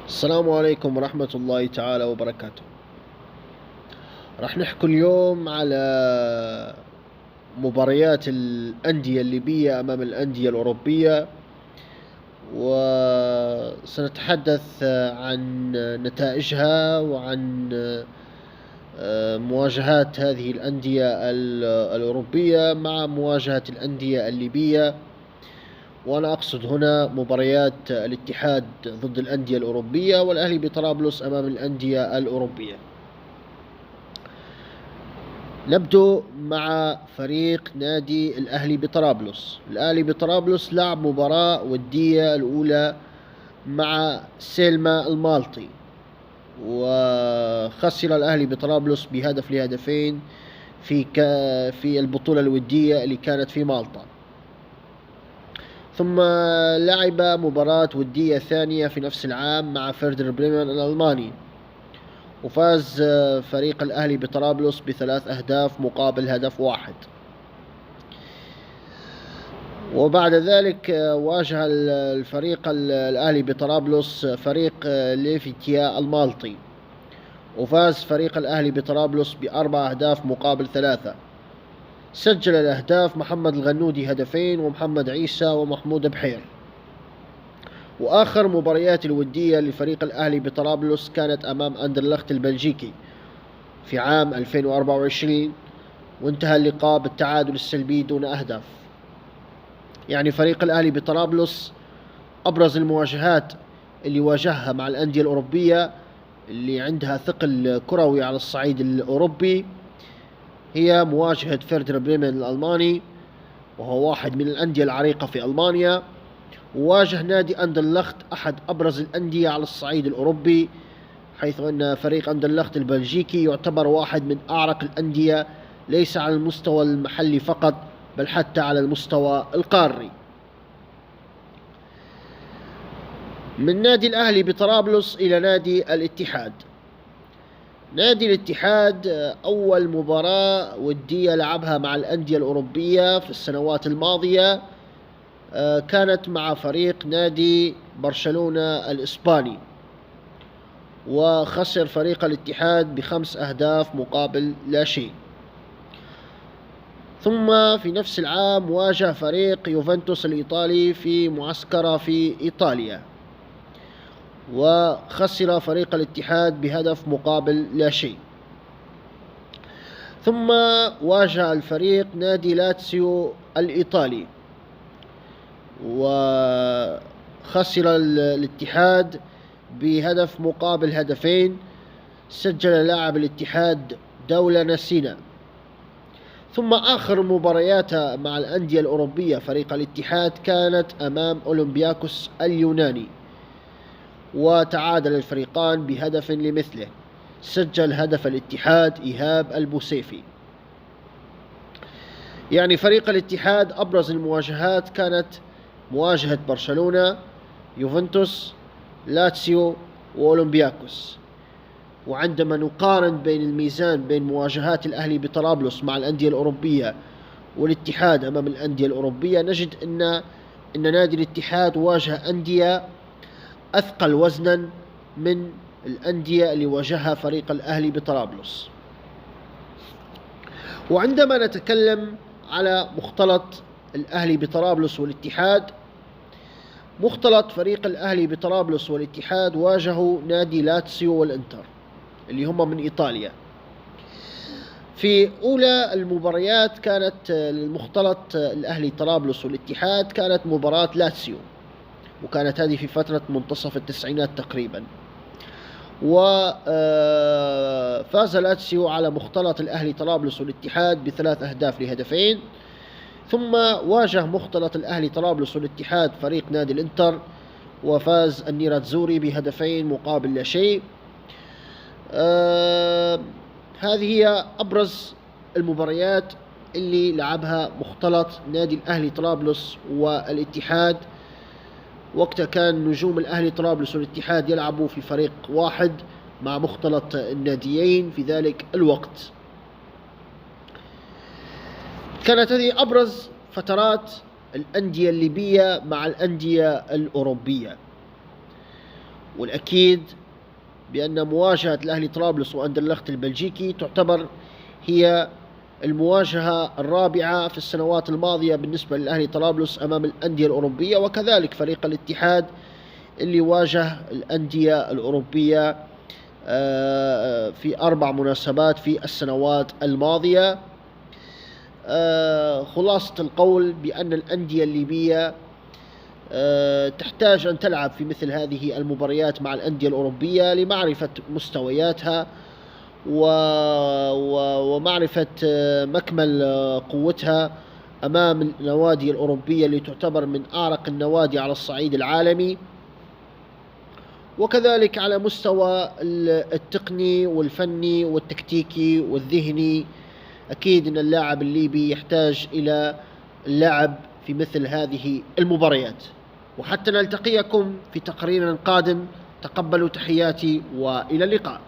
السلام عليكم ورحمة الله تعالى وبركاته. راح نحكي اليوم على مباريات الأندية الليبية أمام الأندية الأوروبية، وسنتحدث عن نتائجها وعن مواجهات هذه الأندية الأوروبية مع مواجهة الأندية الليبية. وأنا أقصد هنا مباريات الاتحاد ضد الأندية الأوروبية والأهلي بطرابلس أمام الأندية الأوروبية. نبدأ مع فريق نادي الأهلي بطرابلس. الأهلي بطرابلس لعب مباراة ودية الأولى مع سيلما المالطي، وخسر الأهلي بطرابلس بهدف لهدفين في البطولة الودية اللي كانت في مالطا. ثم لعب مباراة ودية ثانية في نفس العام مع فيردر بريمن الألماني، وفاز فريق الأهلي بطرابلس ب3 أهداف مقابل هدف واحد. وبعد ذلك واجه الفريق الأهلي بطرابلس فريق ليفيتيا المالطي، وفاز فريق الأهلي بطرابلس ب4 أهداف مقابل 3. سجل الأهداف محمد الغنودي هدفين، ومحمد عيسى ومحمود بحير. وآخر مباريات الودية لفريق الأهلي بطرابلس كانت أمام أندرلخت البلجيكي في عام 2024، وانتهى اللقاء بالتعادل السلبي دون أهداف. يعني فريق الأهلي بطرابلس أبرز المواجهات اللي واجهها مع الأندية الأوروبية اللي عندها ثقل كروي على الصعيد الأوروبي هي مواجهة فيردر بريمن الألماني، وهو واحد من الأندية العريقة في ألمانيا. وواجه نادي أندرلخت أحد أبرز الأندية على الصعيد الأوروبي، حيث أن فريق أندرلخت البلجيكي يعتبر واحد من أعرق الأندية، ليس على المستوى المحلي فقط بل حتى على المستوى القاري. من نادي الأهلي بطرابلس إلى نادي الاتحاد. نادي الاتحاد أول مباراة ودية لعبها مع الأندية الأوروبية في السنوات الماضية كانت مع فريق نادي برشلونة الإسباني، وخسر فريق الاتحاد ب5 أهداف مقابل لا شيء. ثم في نفس العام واجه فريق يوفنتوس الإيطالي في معسكر في إيطاليا، وخسر فريق الاتحاد بهدف مقابل لا شيء. ثم واجه الفريق نادي لاتسيو الإيطالي، وخسر الاتحاد بهدف مقابل هدفين. سجل لاعب الاتحاد دولة نسينا. ثم آخر مبارياته مع الأندية الأوروبية فريق الاتحاد كانت أمام أولمبياكوس اليوناني، وتعادل الفريقان بهدف لمثله. سجل هدف الاتحاد إيهاب البوسيفي. يعني فريق الاتحاد أبرز المواجهات كانت مواجهة برشلونة، يوفنتوس، لاتسيو، وأولمبياكوس. وعندما نقارن بين الميزان بين مواجهات الأهلي بطرابلس مع الأندية الأوروبية والاتحاد أمام الأندية الأوروبية، نجد أن نادي الاتحاد واجه أندية أثقل وزنا من الأندية اللي واجهها فريق الأهلي بطرابلس. وعندما نتكلم على مختلط الأهلي بطرابلس والاتحاد، مختلط فريق الأهلي بطرابلس والاتحاد واجهوا نادي لاتسيو والإنتر اللي هم من إيطاليا. في أولى المباريات كانت المختلط الأهلي طرابلس والاتحاد كانت مباراة لاتسيو، وكانت هذه في فترة منتصف التسعينات تقريبا. وفاز لاتسيو على مختلط الأهلي طرابلس والاتحاد ب3 أهداف لهدفين. ثم واجه مختلط الأهلي طرابلس والاتحاد فريق نادي الإنتر، وفاز النيراتزوري بهدفين مقابل لا شيء. هذه هي أبرز المباريات اللي لعبها مختلط نادي الأهلي طرابلس والاتحاد. وقتها كان نجوم الأهلي طرابلس والاتحاد يلعبوا في فريق واحد مع مختلط الناديين في ذلك الوقت. كانت هذه أبرز فترات الأندية الليبية مع الأندية الأوروبية. والأكيد بأن مواجهة الأهلي طرابلس وأندرلخت البلجيكي تعتبر هي المواجهة الرابعة في السنوات الماضية بالنسبة للأهلي طرابلس أمام الأندية الأوروبية، وكذلك فريق الاتحاد اللي واجه الأندية الأوروبية في 4 مناسبات في السنوات الماضية. خلاصة القول بأن الأندية الليبية تحتاج أن تلعب في مثل هذه المباريات مع الأندية الأوروبية لمعرفة مستوياتها ومعرفة مكمل قوتها أمام النوادي الأوروبية اللي تعتبر من أعرق النوادي على الصعيد العالمي، وكذلك على مستوى التقني والفني والتكتيكي والذهني. أكيد أن اللاعب الليبي يحتاج إلى اللعب في مثل هذه المباريات. وحتى نلتقيكم في تقرير قادم، تقبلوا تحياتي وإلى اللقاء.